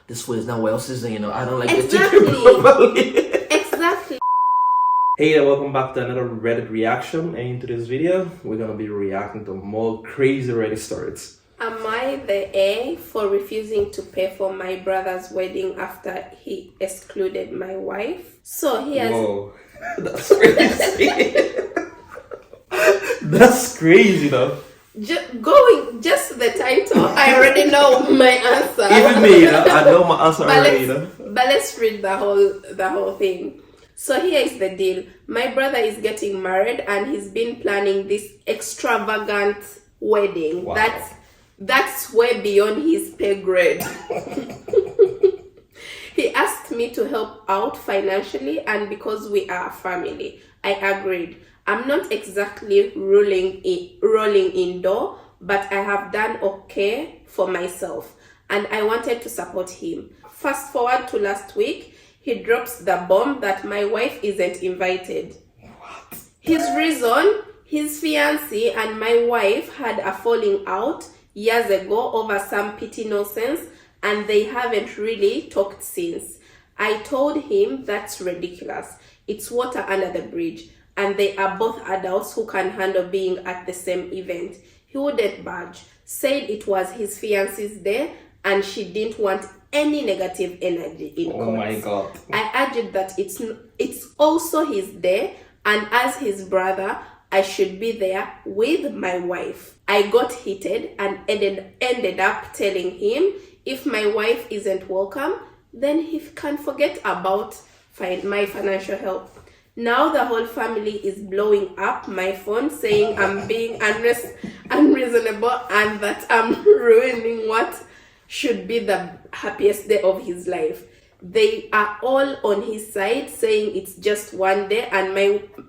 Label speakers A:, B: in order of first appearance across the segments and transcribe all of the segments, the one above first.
A: this food is not well seasoned, I don't like
B: Exactly.
A: the chicken properly.
B: Exactly.
A: Hey, and welcome back to another Reddit reaction. And in today's video, we're gonna be reacting to more crazy Reddit stories.
B: Am I the A for refusing to pay for my brother's wedding after he excluded my wife? So he has.
A: Whoa, that's crazy. That's crazy, though.
B: Just the title, I already know my answer.
A: Even me, I know my answer already,
B: But let's read the whole thing. So here is the deal. My brother is getting married and he's been planning this extravagant wedding.
A: Wow.
B: That's way beyond his pay grade. He asked me to help out financially, and because we are a family, I agreed. I'm not exactly rolling in dough, but I have done okay for myself, and I wanted to support him. Fast forward to last week, he drops the bomb that my wife isn't invited.
A: What?
B: His reason, his fiancé and my wife had a falling out years ago over some petty nonsense, and they haven't really talked since. I told him that's ridiculous. It's water under the bridge, and they are both adults who can handle being at the same event. He wouldn't budge, said it was his fiancé's day and she didn't want any negative energy in court.
A: Oh my God.
B: I argued that it's also his day, and as his brother, I should be there with my wife. I got heated and ended up telling him if my wife isn't welcome, then he can forget about my financial help. Now the whole family is blowing up my phone saying I'm being unreasonable and that I'm ruining what should be the happiest day of his life. They are all on his side saying it's just one day and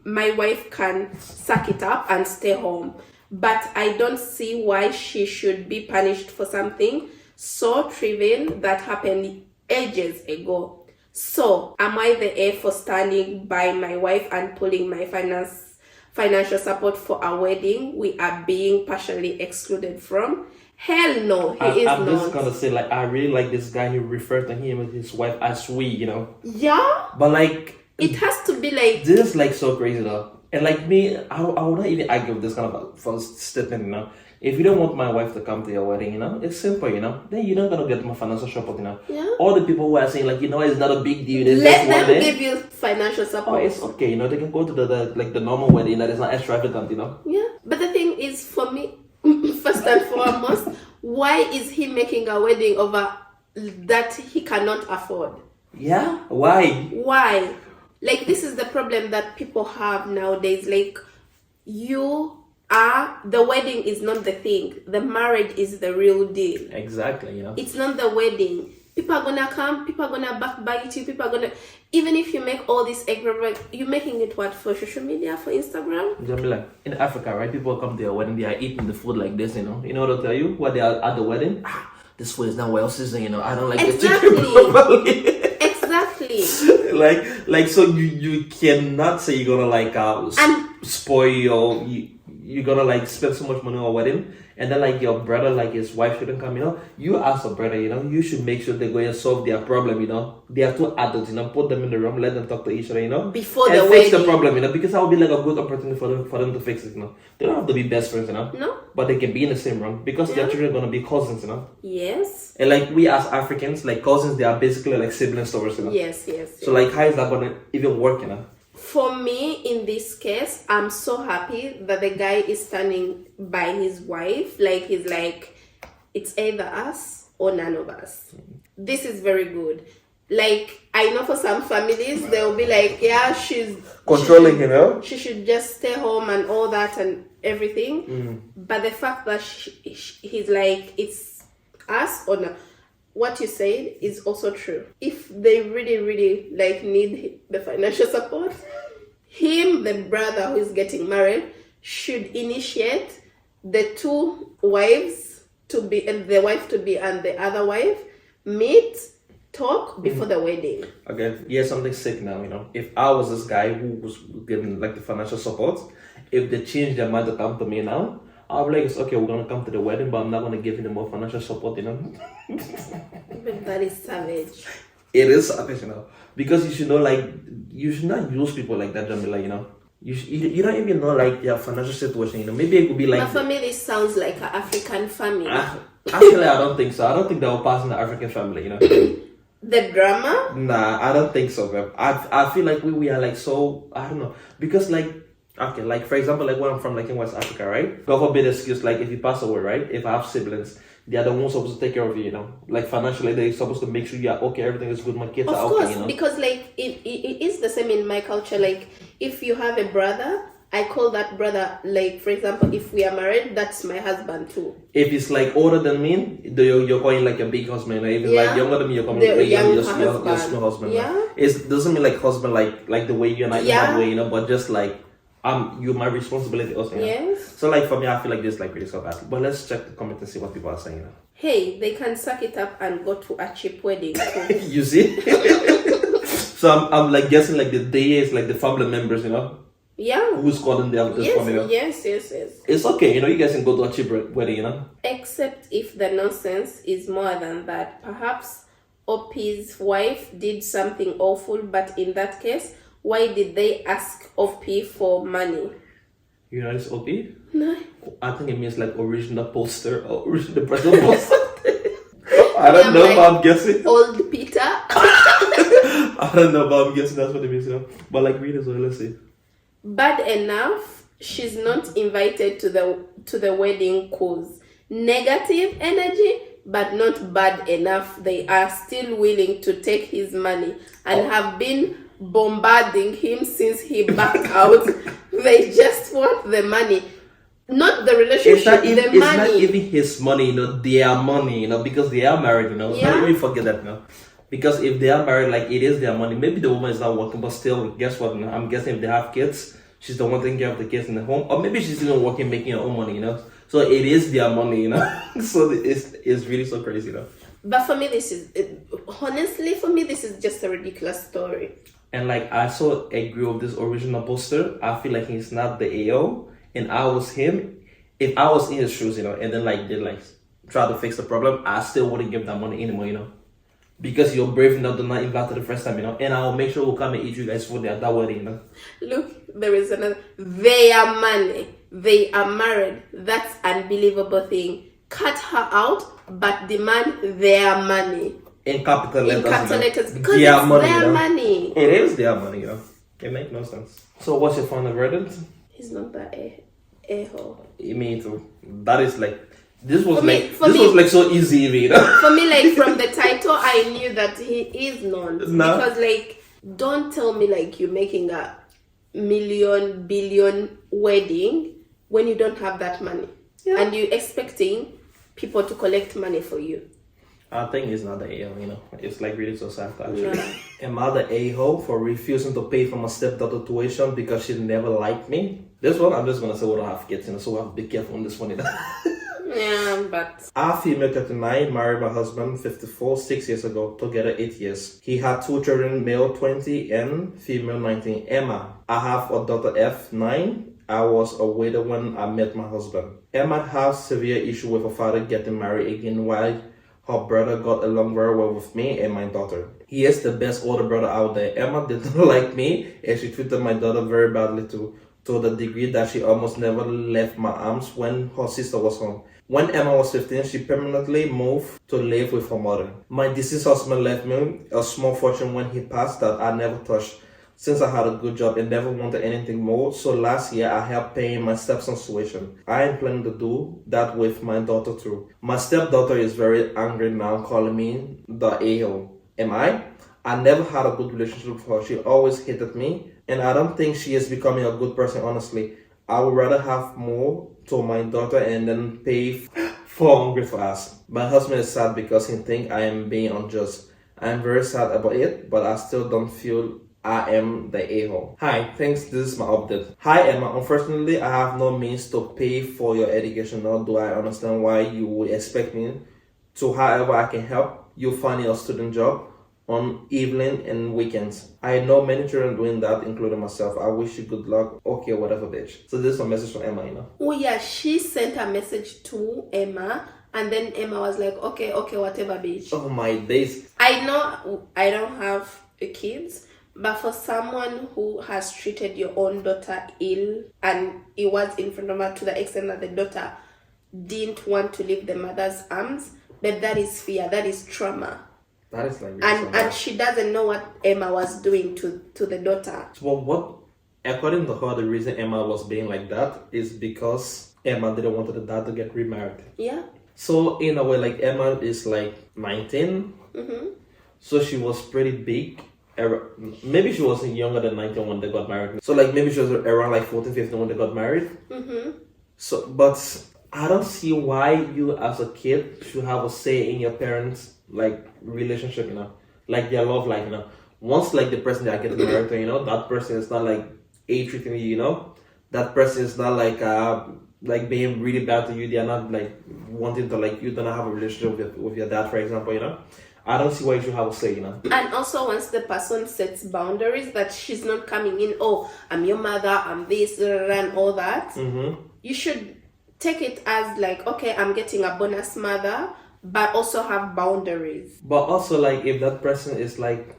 B: my wife can suck it up and stay home. But I don't see why she should be punished for something so trivial that happened ages ago. So, am I the A for standing by my wife and pulling my financial support for a wedding we are being partially excluded from? Hell no, he is
A: I'm
B: not.
A: just gonna say, I really like this guy who referred to him and his wife as we,
B: Yeah?
A: But
B: It has to be like...
A: this is so crazy though. And me, I would not even argue with this kind of first statement, If you don't want my wife to come to your wedding, it's simple, then you're not gonna get my financial support,
B: Yeah.
A: All the people who are saying it's not a big deal.
B: Let them give you financial support.
A: Oh, it's okay, they can go to the normal wedding that is not extravagant,
B: Yeah, but the thing is, for me, first and foremost, why is he making a wedding over that he cannot afford?
A: Yeah, why?
B: Why? This is the problem that people have nowadays. The wedding is not the thing. The marriage is the real deal.
A: Exactly,
B: It's not the wedding. People are gonna come, people are gonna backbite you, people are gonna... Even if you make all this you're making it what, for social media, for Instagram?
A: Jamila, in Africa, right, people come to your wedding, they are eating the food like this, You know what I'll tell you? What they are at the wedding? This food is not well seasoned, I don't like the chicken properly.
B: Exactly.
A: So you cannot say you're gonna spoil you're gonna spend so much money on a wedding, and then your brother, his wife shouldn't come, You ask a brother, you should make sure they go and solve their problem, They are two adults, put them in the room, let them talk to each other,
B: Before
A: and
B: the
A: fix
B: wedding.
A: the problem, because that would be a good opportunity for them to fix it, They don't have to be best friends,
B: No.
A: But they can be in the same room because their children are gonna be cousins,
B: Yes.
A: And we as Africans, cousins, they are basically siblings to us,
B: Yes.
A: So how is that gonna even work,
B: For me, in this case, I'm so happy that the guy is standing by his wife. He's it's either us or none of us. This is very good. I know for some families, they'll be yeah, she's...
A: Controlling him,
B: She should just stay home and all that and everything. But the fact that he's it's us or not. What you said is also true. If they really, really need the financial support, the brother who is getting married, should initiate the two wives to be, and the wife to be, and the other wife meet, talk before the wedding.
A: Okay, here's something sick now, If I was this guy who was getting the financial support, if they change their mind to come to me now, I'll be like, it's okay, we're gonna come to the wedding, but I'm not gonna give you more financial support, you know.
B: But that is savage.
A: It is savage, you know, because you should know, like, you should not use people like that, Jamila, you know. You don't even know, like, their financial situation, you know. Maybe it could be like.
B: But for me, this sounds like an African family.
A: Actually, I don't think so. I don't think that will pass in the African family, you know.
B: The drama?
A: Nah, I don't think so, bro. I feel like we are like so, I don't know, because like, okay, like for example, like where I'm from, like in West Africa, right? God forbid excuse, like if you pass away, right? If I have siblings, they are the ones supposed to take care of you, you know. Like financially, they're supposed to make sure you are okay, everything is good, my kids
B: Of
A: are
B: course,
A: okay, you know.
B: because like it is the same in my culture. Like if you have a brother, I call that brother, like for example, if we are married, that's my husband too.
A: If it's like older than me, you're calling like a big husband, or even like younger than me, you're calling
B: The
A: like
B: young
A: your
B: husband.
A: small husband.
B: Yeah.
A: Like. It doesn't mean like husband like the way you're not in that way, you know, but just like you're my responsibility also. You know?
B: Yes.
A: So like for me, I feel like this like really so bad. But let's check the comments and see what people are saying. You know?
B: Hey, they can suck it up and go to a cheap wedding too.
A: You see? So I'm like guessing like the day is like the family members, you know.
B: Yeah.
A: Who's calling them this one, you know?
B: Yes.
A: It's okay, you know, you guys can go to a cheap wedding, you know?
B: Except if the nonsense is more than that. Perhaps OP's wife did something awful, but in that case, why did they ask OP for money?
A: You know it's OP?
B: No.
A: I think it means like original poster or original president poster. I don't know,
B: like,
A: but I'm guessing.
B: Old Peter.
A: I don't know, but I'm guessing that's what it means, you know? But like read as well, let's see.
B: Bad enough, she's not invited to the wedding cause. Negative energy, but not bad enough. They are still willing to take his money and have been bombarding him since he backed out. They just want the money, not the relationship.
A: It's not even his money, you know, their money, you know, because they are married, you know.
B: Yeah.
A: Don't even forget that, you know. Because if they are married, like it is their money. Maybe the woman is not working, but still, guess what? You know, I'm guessing if they have kids, she's the one taking care of the kids in the home, or maybe she's even working, making her own money, you know. So it is their money, you know. So it's really so crazy, you know.
B: But for me, this is just a ridiculous story.
A: And like I so agree with this original poster. I feel like he's not the AO, and I was him. If I was in his shoes, you know, and then like did like try to fix the problem, I still wouldn't give that money anymore, you know. Because you're brave enough to not invite to the first time, you know, and I'll make sure we'll come and eat you guys food at that wedding, you know.
B: Look, there is another. They are money. They are married. That's unbelievable thing. Cut her out, but demand their money.
A: In capital letters.
B: In capital letters, because
A: their
B: it's
A: money,
B: their
A: you know?
B: money.
A: It is their money, you know. It makes no sense. So what's your final verdict?
B: He's not that a-hole.
A: Me too. That is like this was
B: was
A: like so easy, you know.
B: For me, like from the title, I knew that he is not.
A: No.
B: Because like, don't tell me like you're making a million billion wedding when you don't have that money, and you're expecting people to collect money for you.
A: I think it's not the a-hole, you know. It's like really so sad actually.
B: No.
A: Am I the a-hole for refusing to pay for my stepdaughter tuition because she never liked me? This one I'm just gonna say we don't have kids, you know, so we have to be careful on this one, you know.
B: Yeah, but
A: I, female 39, married my husband 54 6 years ago, together 8 years. He had 2 children, male 20 and female 19. Emma. I have a daughter F 9. I was a widow when I met my husband. Emma has severe issue with her father getting married again while her brother got along very well with me and my daughter. He is the best older brother out there. Emma did not like me and she treated my daughter very badly too, to the degree that she almost never left my arms when her sister was home. When Emma was 15, she permanently moved to live with her mother. My deceased husband left me a small fortune when he passed that I never touched, since I had a good job and never wanted anything more. So last year, I helped paying my stepson's tuition. I am planning to do that with my daughter too. My stepdaughter is very angry now, calling me the a-hole. Am I? I never had a good relationship with her. She always hated me, and I don't think she is becoming a good person, honestly. I would rather have more to my daughter and then pay for hungry for us. My husband is sad because he thinks I am being unjust. I am very sad about it, but I still don't feel I am the a-hole. Hi, thanks, this is my update. Hi Emma, unfortunately I have no means to pay for your education, nor do I understand why you would expect me to. However, I can help you find your student job on evening and weekends. I know many children doing that, including myself. I wish you good luck. Okay, whatever, bitch. So this is a message from Emma, you know.
B: Oh yeah, she sent a message to Emma, and then Emma was like, okay, whatever, bitch.
A: Oh my days.
B: I know I don't have kids, but for someone who has treated your own daughter ill, and it was in front of her to the extent that the daughter didn't want to leave the mother's arms, but that is fear, that is trauma.
A: That is like
B: and she doesn't know what Emma was doing to the daughter.
A: Well, what, according to her, the reason Emma was being like that is because Emma didn't want the dad to get remarried.
B: Yeah.
A: So in a way, like Emma is like 19, so she was pretty big. Maybe she wasn't younger than 19 when they got married. So like maybe she was around like 14, 15 when they got married. So, but I don't see why you as a kid should have a say in your parents' like relationship, you know, like their love life, you know. Once like the person that getting married to, you know, that person is not like treating you, you know. That person is not like being really bad to you. They are not like wanting to like you don't have a relationship with your dad, for example, you know. I don't see why you should have a say, you know.
B: And also once the person sets boundaries that she's not coming in, oh, I'm your mother, I'm this and all that, you should take it as like, okay, I'm getting a bonus mother, but also have boundaries.
A: But also like if that person is like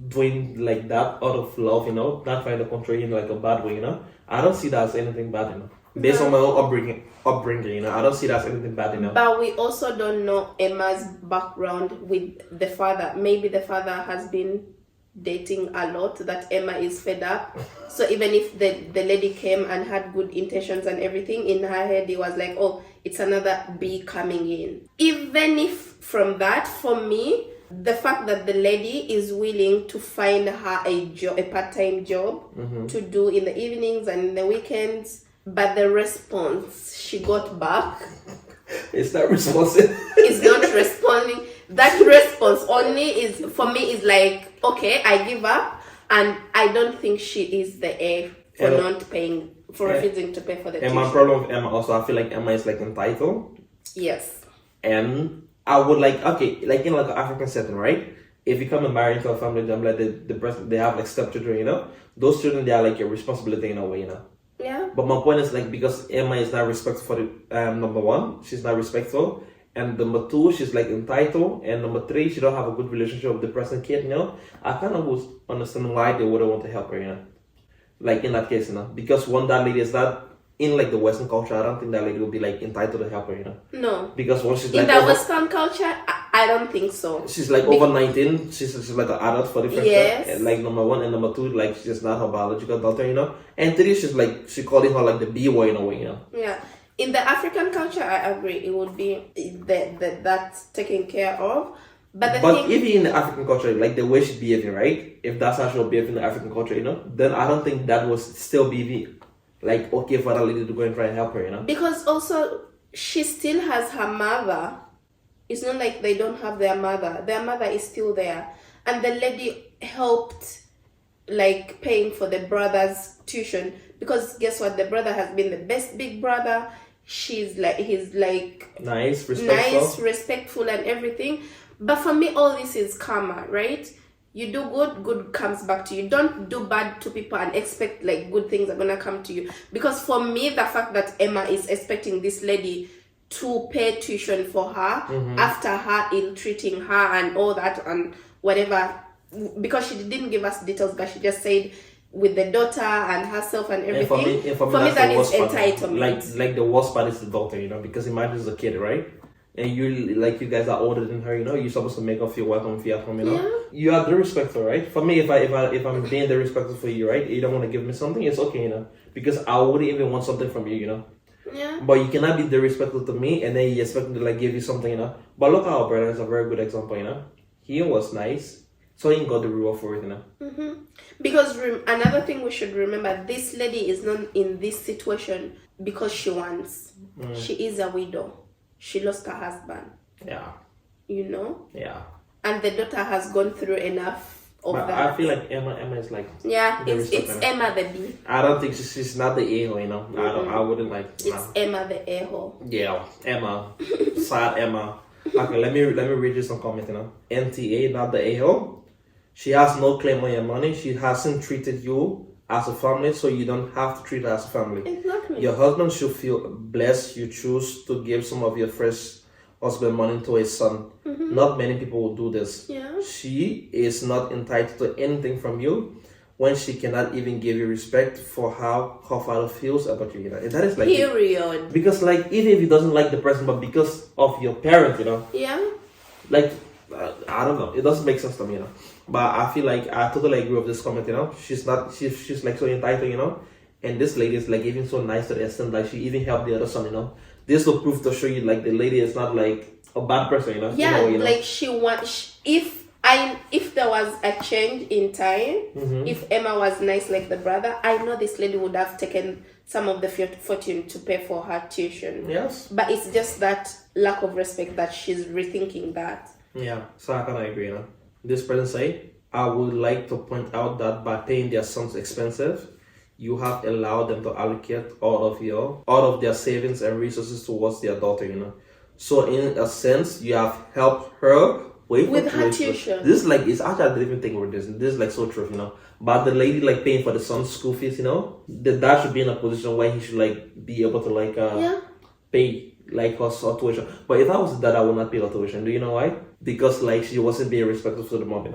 A: doing like that out of love, you know, not trying to control you in like a bad way, you know, I don't see that as anything bad, you know. Based on my own upbringing, you know, I don't see that as anything bad, you know.
B: But we also don't know Emma's background with the father. Maybe the father has been dating a lot that Emma is fed up. So even if the lady came and had good intentions and everything, in her head it was like, oh, it's another B coming in. Even if from that, for me, the fact that the lady is willing to find her a part-time job to do in the evenings and in the weekends, but the response she got back
A: it's not responsive.
B: is not responding. That response only is, for me, is like, okay, I give up, and I don't think she is the A for not paying, for refusing to pay for the tuition.
A: And my problem with Emma also, I feel like Emma is like entitled.
B: Yes.
A: And I would like, okay, like in like an African setting, right? If you come and marry into a family, them like the person, they have like stepchildren, you know? Those children, they are like your responsibility in a way, you know?
B: Yeah.
A: But my point is like, because Emma is not respectful for the, number one, she's not respectful. And number two, she's like entitled. And number three, she don't have a good relationship with the present kid, you know? I kind of would understand why they wouldn't want to help her, you know? Like in that case, you know? Because one, that lady is not, in like the Western culture, I don't think that lady will be like entitled to help her, you know?
B: No.
A: Because once she's
B: in
A: like
B: the Western culture, I don't think so.
A: She's like over 19, she's like an adult for the first
B: Yes.
A: time. And like number one and number two, like she's not her biological daughter, you know? And three, she's like, she calling her like the B-boy in a way, you know?
B: Yeah. In the African culture, I agree. It would be that's taken care of. But
A: if in the African culture, like the way she's behaving, right? If that's how she'll behave in the African culture, you know? Then I don't think that was still be like okay for that lady to go and try and help her, you know?
B: Because also, she still has her mother. It's not like they don't have their mother. Their mother is still there. And the lady helped like paying for the brother's tuition. Because guess what? The brother has been the best big brother. He's like
A: nice,
B: respectful and everything. But for me, all this is karma, right? You do good, good comes back to you. Don't do bad to people and expect like good things are gonna come to you. Because for me, the fact that Emma is expecting this lady to pay tuition for her after her ill-treating her and all that and whatever, because she didn't give us details, but she just said with the daughter and herself and everything.
A: And for me that is
B: entitlement.
A: Like the worst part is the daughter, you know, because imagine as a kid, right? And you guys are older than her, you know, you're supposed to make her feel welcome, feel at home, you know. Yeah. You are the respectful, right? For me, if I'm being the respectful for you, right? You don't want to give me something, it's okay, you know, because I wouldn't even want something from you, you know.
B: Yeah.
A: But you cannot be disrespectful to me and then you expect me to like give you something, you know. But look at our brother is a very good example, you know. He was nice, so he got the reward for it, you know.
B: Because another thing we should remember, this lady is not in this situation because she wants. She is a widow. She lost her husband.
A: Yeah.
B: You know?
A: Yeah.
B: And the daughter has gone through enough of
A: but
B: that.
A: I feel like Emma is like...
B: Yeah, it's Emma the B.
A: I don't think she's not the A-hole, you know? I wouldn't like...
B: It's Emma the A-hole.
A: Yeah, Emma. Sad Emma. Okay, let me read you some comments, you know? NTA, not the A-hole. She has no claim on your money. She hasn't treated you as a family, so you don't have to treat her as a family.
B: Exactly.
A: Your husband should feel blessed you choose to give some of your first husband money to his son. Not many people will do this.
B: Yeah.
A: She is not entitled to anything from you when she cannot even give you respect for how her father feels about you. And that is like
B: Period.
A: because like even if he doesn't like the person, but because of your parent,
B: Yeah.
A: like I don't know, it doesn't make sense to me, But I feel like I totally agree with this comment, She's not she's like so entitled, and this lady is like even so nice to the extent like she even helped the other son, This will prove to show you like the lady is not like a bad person,
B: Yeah,
A: in a way,
B: like she wants. If there was a change in time, if Emma was nice like the brother, I know this lady would have taken some of the fortune to pay for her tuition.
A: Yes.
B: But it's just that lack of respect that she's rethinking that.
A: Yeah, so I kind of agree, This person say, I would like to point out that by paying their sons expensive, you have allowed them to allocate all of their savings and resources towards their daughter, So in a sense, you have helped her with
B: her tuition.
A: This is like, it's actually, I didn't even think about this. This is like so true, But the lady like paying for the son's school fees, the dad should be in a position where he should like be able to like pay like her tuition. But if I was the dad, I would not pay her tuition. Do you know why? Because like she wasn't being respectful to the mom,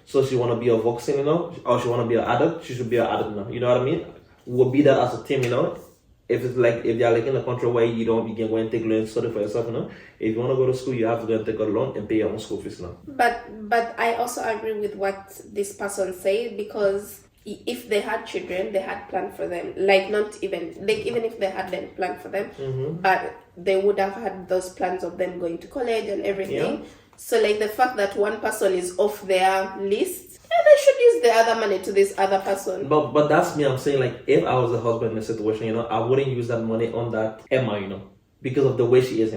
A: So she wanna be a voxing, or she wanna be an adult, she should be an adult, You know what I mean? We'll be there as a team, If it's like if they're like in a country where you can go and take loans study for yourself, If you wanna go to school, you have to go and take a loan and pay your own school fees,
B: But I also agree with what this person said, because if they had children, they had planned for them. Like even if they had them planned for them, but they would have had those plans of them going to college and everything.
A: Yeah.
B: So like the fact that one person is off their list, and they should use the other money to this other person.
A: But that's me. I'm saying like if I was a husband in a situation, I wouldn't use that money on that Emma, because of the way she is,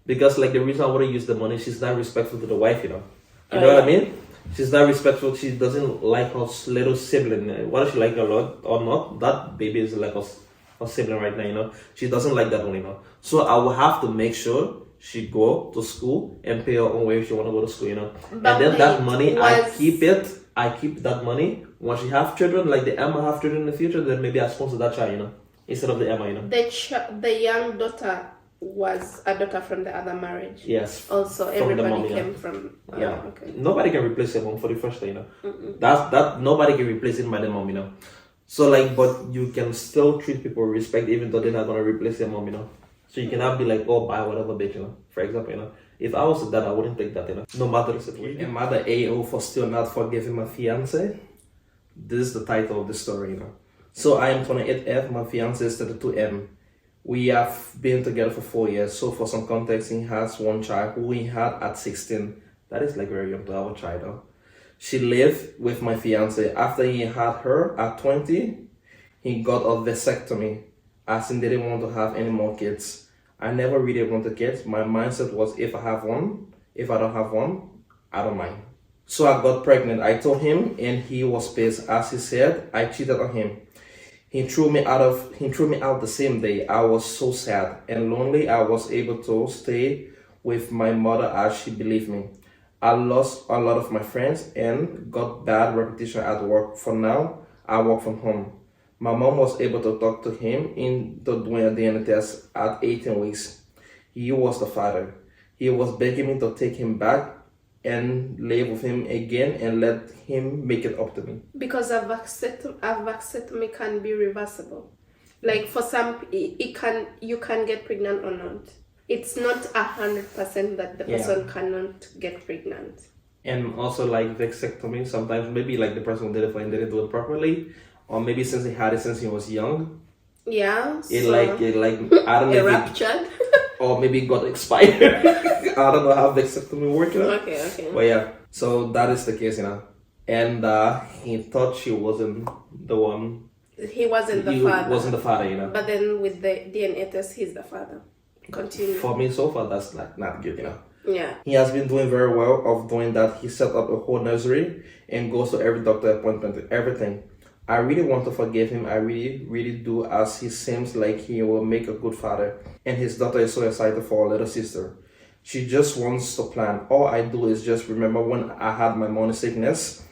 A: Because like the reason I wouldn't use the money, she's not respectful to the wife, You know what I mean? She's not respectful. She doesn't like her little sibling. Whether she like her a lot or not, that baby is like her sibling right now, She doesn't like that one, So I will have to make sure she go to school and pay her own way if she want to go to school,
B: But
A: and then that money, I keep that money. When she have children, like the Emma have children in the future, then maybe I sponsor that child, instead of the Emma,
B: The young daughter was a daughter from the other marriage.
A: Yes.
B: Also,
A: from
B: everybody
A: the mom,
B: came from. Okay.
A: Nobody can replace your mom for the first thing, That nobody can replace it by the mom, So like, but you can still treat people with respect even though they're not gonna replace your mom, So you cannot be like, oh, buy whatever bitch, For example, if I was that, I wouldn't take that, No matter the situation. And mother AO for still not forgiving my fiance. This is the title of the story, So I am 28F, my fiance is 32M. We have been together for 4 years. So for some context, he has one child who he had at 16. That is like very young to have a child, She lived with my fiance. After he had her at 20, he got a vasectomy, as in didn't want to have any more kids. I never really wanted kids. My mindset was if I have one, if I don't have one, I don't mind. So I got pregnant. I told him and he was pissed. As he said, I cheated on him. He threw me out the same day. I was so sad and lonely. I was able to stay with my mother as she believed me. I lost a lot of my friends and got bad reputation at work. For now, I work from home. My mom was able to talk to him into doing a DNA test at 18 weeks. He was the father. He was begging me to take him back and live with him again and let him make it up to me.
B: Because a vasectomy can be reversible. Like for some, you can get pregnant or not. It's not 100% that the person cannot get pregnant.
A: And also like vasectomy, sometimes maybe like the person did it and didn't do it properly, or maybe since he had it since he was young.
B: Yeah.
A: It I don't know.
B: Ruptured.
A: Or maybe it got expired. I don't know how vasectomy works.
B: Okay.
A: But yeah, so that is the case, And he thought she wasn't the one.
B: He wasn't the father.
A: Wasn't the father,
B: But then with the DNA test, he's the father. Continue.
A: For me, so far, that's like not good,
B: Yeah.
A: He has been doing very well of doing that. He set up a whole nursery and goes to every doctor appointment, everything. I really want to forgive him. I really, really do, as he seems like he will make a good father. And his daughter is so excited for our little sister. She just wants to plan. All I do is just remember when I had my morning sickness.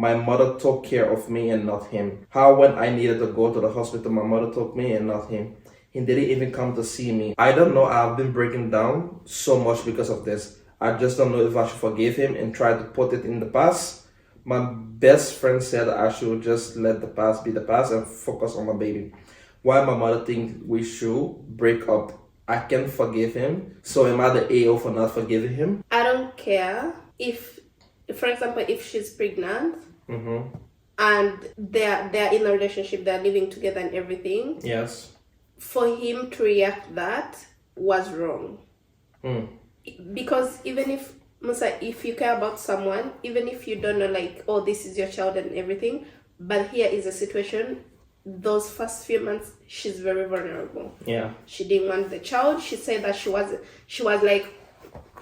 A: My mother took care of me and not him. How when I needed to go to the hospital, my mother took me and not him. He didn't even come to see me. I don't know, I've been breaking down so much because of this. I just don't know if I should forgive him and try to put it in the past. My best friend said I should just let the past be the past and focus on my baby. Why my mother thinks we should break up. I can forgive him. So am I the AO for not forgiving him?
B: I don't care if, for example, if she's pregnant and they're in a relationship, they're living together and everything.
A: Yes.
B: For him to react that was wrong. Because even if, Musa, if you care about someone, even if you don't know like, oh, this is your child and everything, but here is a situation, those first few months, she's very vulnerable.
A: Yeah.
B: She didn't want the child. She said that she was like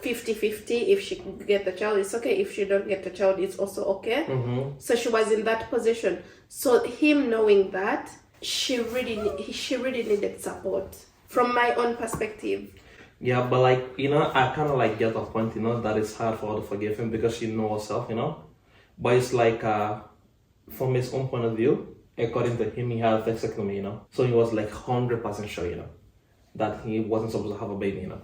B: 50-50. If she could get the child, it's okay. If she don't get the child, it's also okay. So she was in that position. So him knowing that, she really needed support from my own perspective.
A: Yeah, but like, you know, I kind of like get the point, you know, that it's hard for her to forgive him because she knows herself, you know. But it's like, from his own point of view, according to him, he had a vasectomy, you know. So he was like 100% sure, you know, that he wasn't supposed to have a baby, you know.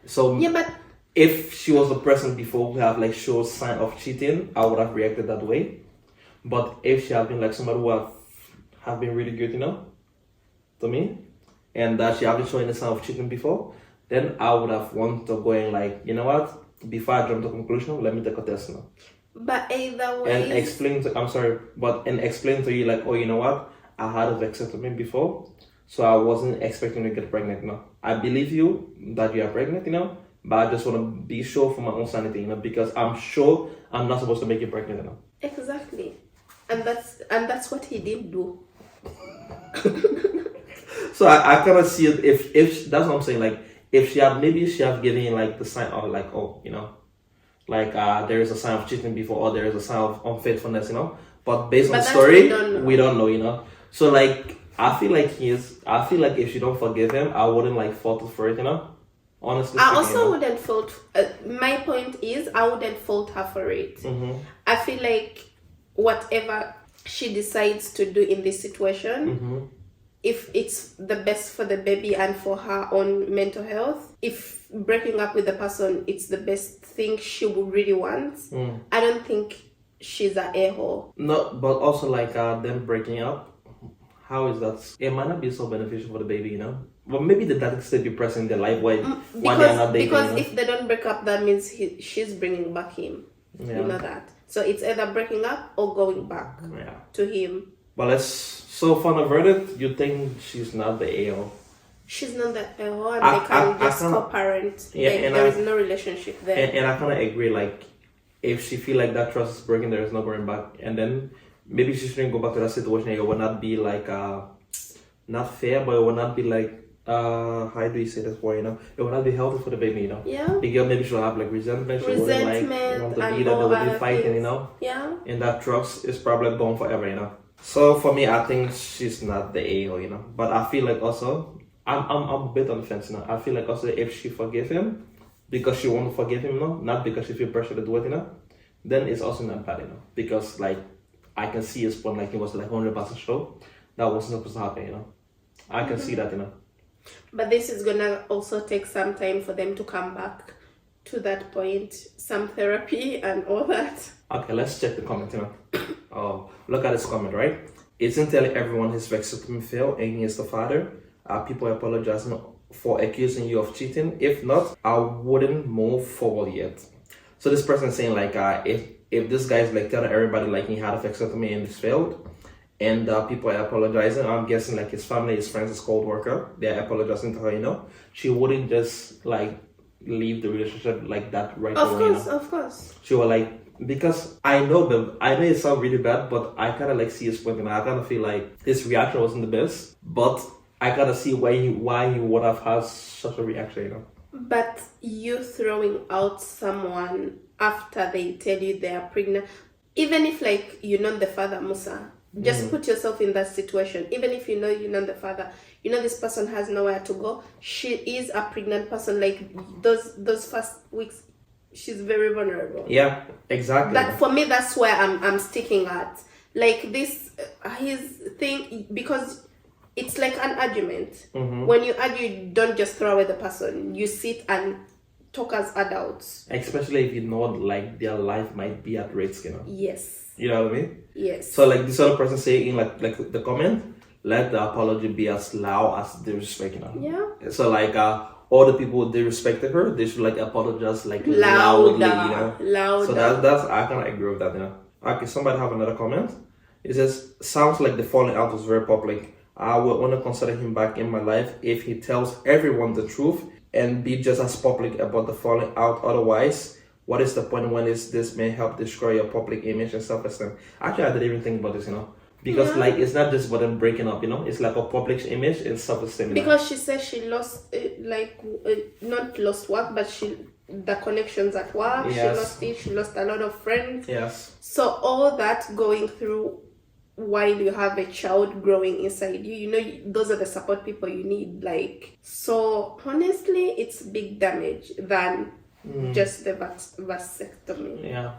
A: So
B: yeah, but
A: if she was the person before who have like showed sign of cheating, I would have reacted that way. But if she had been like somebody who have been really good, you know, to me, and that she haven't shown any sign of cheating before, then I would have wanted to go and like, you know what, before I jump to conclusion, let me take a test now.
B: But either way,
A: And explain to you like, oh, you know what, I had a vasectomy before, so I wasn't expecting to get pregnant, you know. I believe you that you are pregnant, you know, but I just want to be sure for my own sanity, you know, because I'm sure I'm not supposed to make you pregnant, you know.
B: Exactly. And that's what he did do.
A: So I kind of see it if that's what I'm saying, like if she had given like the sign of like, oh, you know, like there is a sign of cheating before or there is a sign of unfaithfulness, you know. But based on the story, we don't know, you know. So like I feel like if she don't forgive him, I wouldn't like fault her for it, you know. Honestly
B: I
A: speaking,
B: also
A: you know?
B: wouldn't fault. My point is, I wouldn't fault her for it. I feel like whatever she decides to do in this situation, if it's the best for the baby and for her own mental health, if breaking up with the person it's the best thing she would really want, I don't think she's an a-hole.
A: No, but also like them breaking up, how is that? It might not be so beneficial for the baby, you know. But maybe the dad still be present in their life while they're not dating.
B: Because
A: you know?
B: if they don't break up, that means she's bringing back him.
A: Yeah.
B: You know that. So it's either breaking up or going back to him.
A: But so final verdict, you think she's not the AO?
B: She's not the AO, and they can just co-parent.
A: Yeah,
B: and there is no relationship there.
A: And I kind of agree, like, if she feel like that trust is breaking, there is no going back. And then maybe she shouldn't go back to that situation. It will not be like, not fair, but it will not be like, how do you say this word, you know? It will not be healthy for the baby, you know?
B: Yeah.
A: The girl maybe she'll have like resentment. She wouldn't like want to be that they will be fighting, you know?
B: Yeah.
A: And that trust is probably gone forever, you know? So for me, I think she's not the AO, you know? But I feel like also, I'm a bit on the fence, you know? I feel like also if she forgive him, because she want to forgive him, you know? Not because she feel pressure to do it, you know? Then it's also not bad, you know? Because like, I can see his point, like he was like 100% sure that wasn't supposed to happen, you know? I can see that, you know?
B: But this is gonna also take some time for them to come back to that point, some therapy and all that.
A: Okay, let's check the comment, you know? Oh, look at this comment, right? Isn't telling everyone his vasectomy failed and he is the father. People apologizing for accusing you of cheating. If not, I wouldn't move forward yet. So this person is saying like, if this guy is like telling everybody like he had a vasectomy and this failed, and people are apologizing, I'm guessing like his family, his friends, his co-worker, they're apologizing to her, you know? She wouldn't just like leave the relationship like that right away, you know?
B: Of course.
A: She was like, because I know it sounds really bad, but I kind of like see his point, and I kind of feel like his reaction wasn't the best, but I kind of see why he would have had such a reaction, you know?
B: But you throwing out someone after they tell you they are pregnant, even if like you're not the father, Musa, just put yourself in that situation. Even if you know you're not the father, you know this person has nowhere to go. She is a pregnant person. Like those first weeks, she's very vulnerable.
A: Yeah, exactly.
B: That for me, that's where I'm sticking at. Like this, his thing, because it's like an argument. When you argue, you don't just throw away the person. You sit and talk as adults.
A: Especially if you know like their life might be at risk, you know.
B: Yes.
A: You know what I mean?
B: Yes.
A: So like this other person saying in like the comment, let the apology be as loud as they respect, you know.
B: Yeah.
A: So like all the people they respected her, they should like apologize like loudly, you know.
B: Louder.
A: So that's I kind of agree with that, you know. Okay, somebody have another comment. It says, sounds like the falling out was very public. I would want to consider him back in my life if he tells everyone the truth and be just as public about the falling out. Otherwise, what is the point when this may help destroy your public image and self-esteem? Actually, I didn't even think about this, you know. Because like it's not just about them breaking up, you know. It's like a public image and self-esteem.
B: Because she says she lost, not lost work, but the connections at work.
A: Yes.
B: She lost it. She lost a lot of friends.
A: Yes.
B: So all that going through while you have a child growing inside you, you know, those are the support people you need. Like, so honestly, it's big damage than just the vasectomy.
A: Yeah.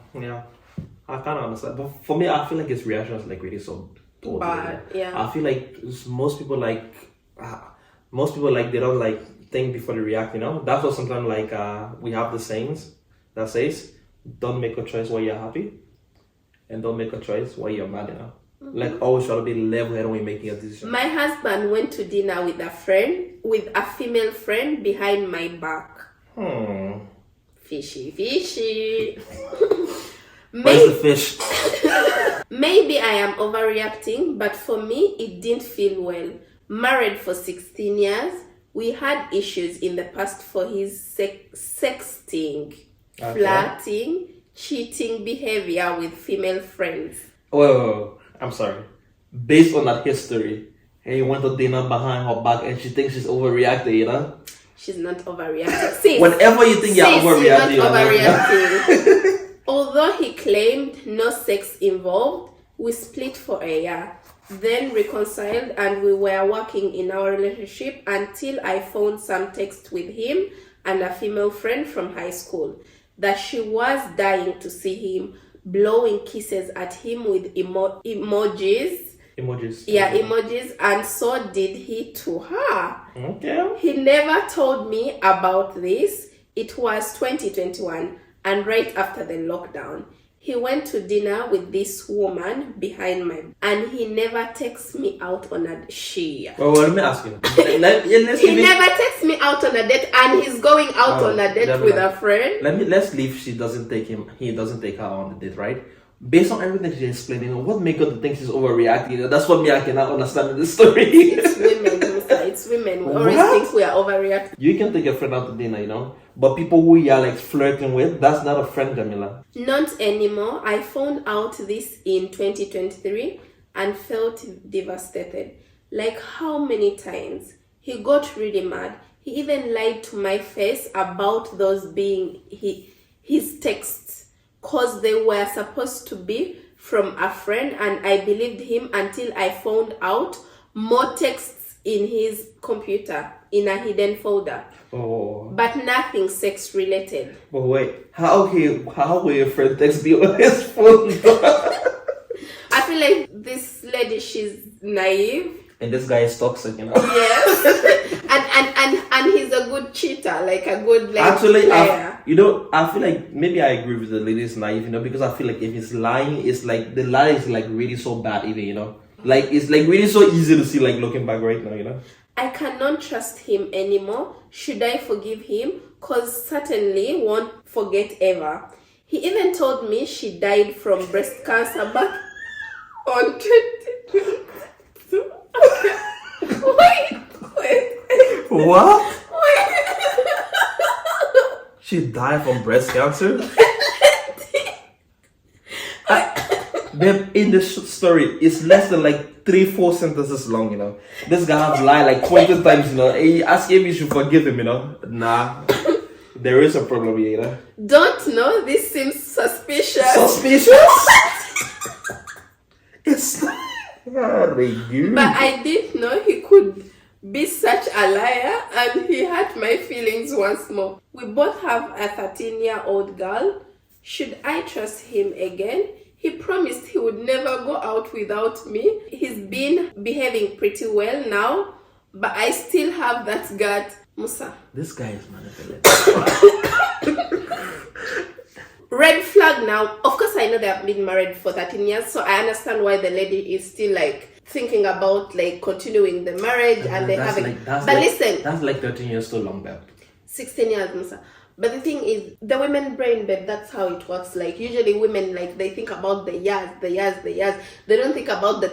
A: I kind of understand, but for me, I feel like his reaction was like really so
B: bad. Yeah.
A: I feel like most people like they don't like think before they react. You know, that's what sometimes like we have the sayings that says, "Don't make a choice while you're happy, and don't make a choice while you're mad." You know, like always try to be level-headed when making a decision.
B: My husband went to dinner with a female friend behind my back. Fishy.
A: Where's the fish?
B: Maybe I am overreacting, but for me, it didn't feel well. Married for 16 years, we had issues in the past for his sexting, flirting, cheating behavior with female friends.
A: Whoa, I'm sorry. Based on that history, and you went to dinner behind her back and she thinks she's overreacting, you know?
B: She's not overreacting. Sis,
A: whenever you think you're overreacting,
B: you're not overreacting. Although he claimed no sex involved, we split for a year, then reconciled, and we were working in our relationship until I found some text with him and a female friend from high school that she was dying to see him, blowing kisses at him with emojis. Yeah, emojis, and so did he to her.
A: Okay.
B: He never told me about this. It was 2021. And right after the lockdown, he went to dinner with this woman behind my back, and he never texts me out on a
A: Well, let me ask you.
B: He never texts me out on a date, and he's going out on a date with a friend.
A: Let's leave. He doesn't take her on the date, right? Based on everything she's explaining, what make her think she's overreacting? That's what me I cannot understand in this story.
B: It's women, Musa. It's women. We always think we are overreacting.
A: You can take a friend out to dinner, you know, but people who you are like flirting with, that's not a friend, Jamila.
B: Not anymore. I found out this in 2023 and felt devastated. Like how many times? He got really mad. He even lied to my face about those being his texts, because they were supposed to be from a friend, and I believed him until I found out more texts in his computer in a hidden folder.
A: Oh.
B: But nothing sex related.
A: But wait, how will your friend text me on his phone?
B: I feel like this lady, she's naive.
A: And this guy is toxic, you know.
B: Yes. and he's a good cheater, like a good
A: Actually,
B: player.
A: I feel like maybe I agree with the lady's naive, you know, because I feel like if he's lying, it's like the lie is like really so bad, even, you know, like it's like really so easy to see, like looking back right now, you know.
B: I cannot trust him anymore. Should I forgive him? Cause certainly won't forget ever. He even told me she died from breast cancer back on 2022. Wait.
A: What?
B: Wait.
A: She died from breast cancer? Babe, in the story, it's less than like 3-4 sentences long, you know. This guy have lied like 20 times, you know. And he asked if you should forgive him, you know. Nah. There is a problem here, you know.
B: Don't know, this seems suspicious.
A: Suspicious? It's not very good.
B: But I didn't know he could be such a liar, and he hurt my feelings once more. We both have a 13-year-old girl. Should I trust him again? He promised he would never go out without me. He's been behaving pretty well now, but I still have that gut. Musa.
A: This guy is manipulative.
B: Red flag now. Of course, I know they have been married for 13 years, so I understand why the lady is still like thinking about like continuing the marriage and they having. Listen,
A: that's like 13 years too long, babe.
B: 16 years, Musa. But the thing is, the women brain, babe, that's how it works. Like usually women, like they think about the years. They don't think about the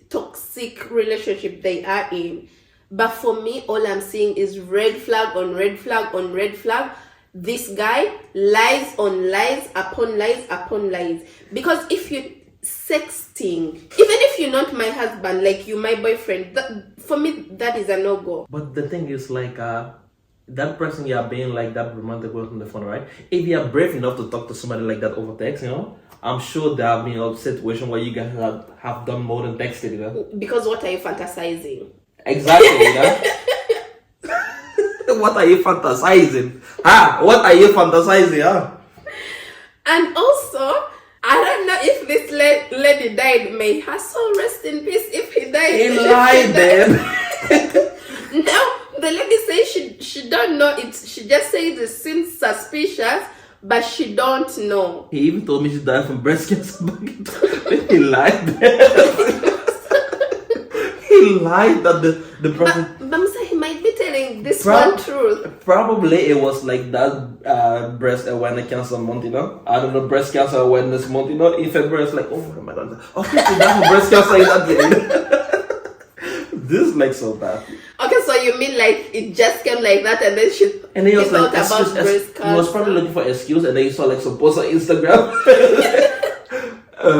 B: toxic relationship they are in. But for me, all I'm seeing is red flag on red flag on red flag. This guy lies on lies upon lies upon lies. Because if you sexting, even if you're not my husband, like you my boyfriend, for me that is a no-go.
A: But the thing is like that person you are being like that romantic person on the phone, right? If you are brave enough to talk to somebody like that over text, you know, I'm sure there have been a situation where you guys have done more than texting, you know?
B: Because what are you fantasizing?
A: Exactly, you know? What are you fantasizing? What are you fantasizing,
B: And also, I don't know if this lady died. May her soul rest in peace if he died.
A: He lied then.
B: No, the lady says she don't know it. She just says it seems suspicious, but she don't know.
A: He even told me she died from breast cancer. He lied then. He lied that the person.
B: But he might be telling this one truth.
A: Probably it was like that breast awareness cancer month, you know. I don't know, breast cancer awareness month, you know. In February, it's like, oh my God, okay, so that's breast cancer is that day. This is like so bad.
B: Okay, so you mean like it just came like that, and then she
A: and then he was like,
B: about breast cancer.
A: He was probably looking for an excuse, and then he saw like some post on Instagram.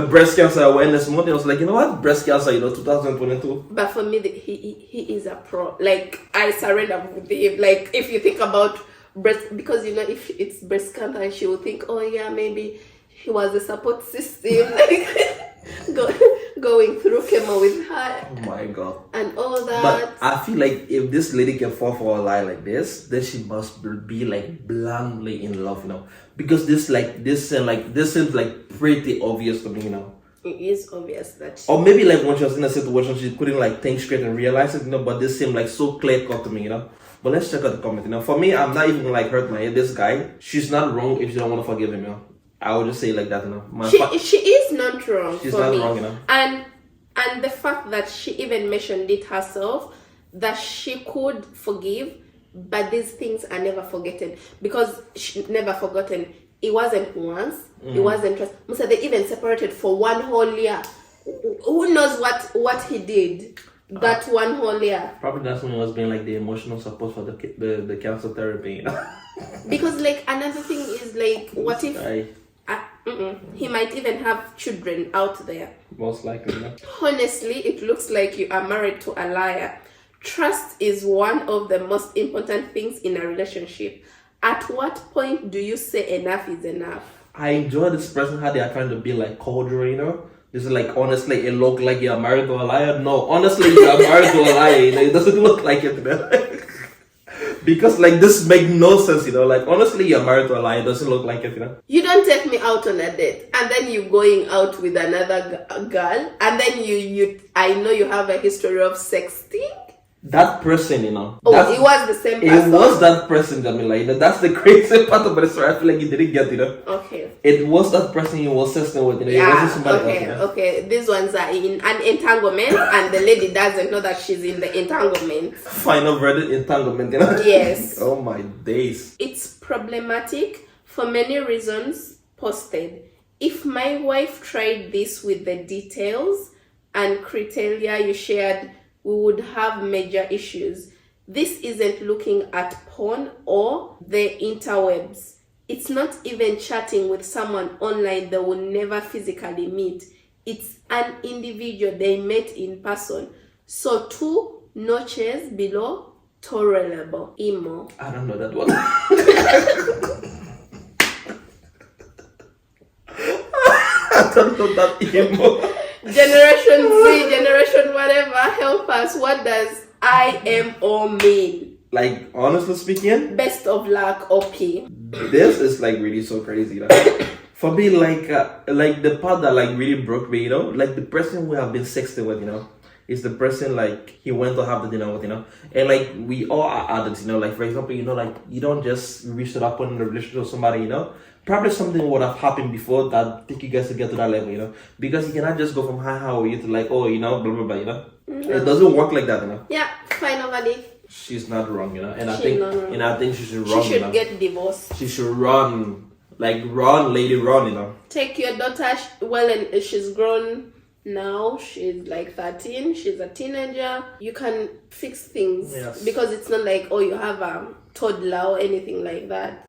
A: Breast cancer awareness month. I was like, you know what, breast cancer, you know, 2022.
B: But for me, he is a pro. Like I surrender with him. Like if you think about breast, because you know if it's breast cancer, she will think, oh yeah, maybe he was a support system, like going through chemo with her.
A: Oh my God.
B: And all that.
A: But I feel like if this lady can fall for a lie like this, then she must be like blandly in love, you know. Because this seems like pretty obvious to me, you know.
B: It is obvious that
A: or maybe like when she was in a situation she couldn't like think straight and realize it, you know, but this seemed like so clear cut to me, you know. But let's check out the comment, you know. For me, I'm not even like hurt my head. This guy, she's not wrong if she don't want to forgive him, you know. I would just say it like that, you know.
B: She is not wrong.
A: She's
B: for
A: not
B: me.
A: wrong, you know.
B: And the fact that she even mentioned it herself, that she could forgive, but these things are never forgotten. Because she never forgotten. It wasn't once. It wasn't twice. Musa, they even separated for 1 whole year. Who knows what he did that 1 whole year?
A: Probably that's when he was being like the emotional support for the cancer therapy, you know.
B: Because like another thing is like, what if he might even have children out there?
A: Most likely, no?
B: Honestly, it looks like you are married to a liar. Trust is one of the most important things in a relationship. At what point do you say enough is enough?
A: I enjoy this person how they are trying to be like cordial, you know. This is like, honestly, it look like you are married to a liar. No, honestly, you are married to a liar. You know? It doesn't look like it, you know? Because like this make no sense, you know. Like honestly, you're married to a liar. It doesn't look like it, you know.
B: You don't take me out on a date, and then you going out with another girl, and then you I know you have a history of sexting.
A: That person, you know.
B: Oh, it was the same person.
A: It was that person, Jamila. You know, that's the crazy part about the story. I feel like you didn't get, you know.
B: Okay.
A: It was that person you was sexting with, you know.
B: Yeah,
A: it wasn't somebody else, you know?
B: Okay. These ones are in an entanglement, and the lady doesn't know that she's in the entanglement.
A: Final verdict, entanglement, you know.
B: Yes.
A: Oh my days.
B: It's problematic for many reasons posted. If my wife tried this with the details and criteria you shared, we would have major issues. This isn't looking at porn or the interwebs. It's not even chatting with someone online they will never physically meet. It's an individual they met in person. So 2 notches below, tolerable. Emo.
A: I don't know that one. I don't know that emo.
B: Generation Z, generation whatever, help us. What does I am all mean.
A: Like, honestly speaking,
B: Best of luck, OP.
A: this is like really so crazy. You know? For me, like the part that like really broke me, you know, like the person we have been sexting with, you know, is the person like he went to have the dinner with, you know, and like we all are adults, you know, like for example, you know, like you don't just reach it up in a relationship with somebody, you know. Probably something would have happened before that take you guys to get to that level, you know, because you cannot just go from hi, how are you to like, oh, you know, blah blah blah, you know. It doesn't work like that, you know.
B: Yeah, finally.
A: She's not wrong, you know, and
B: She's not wrong.
A: I think she should run.
B: She should get divorced.
A: She should run, like run, lady, run, you know.
B: Take your daughter, well, and she's grown now. She's like 13. She's a teenager. You can fix things.
A: Yes.
B: Because it's not like, oh, you have a toddler or anything like that.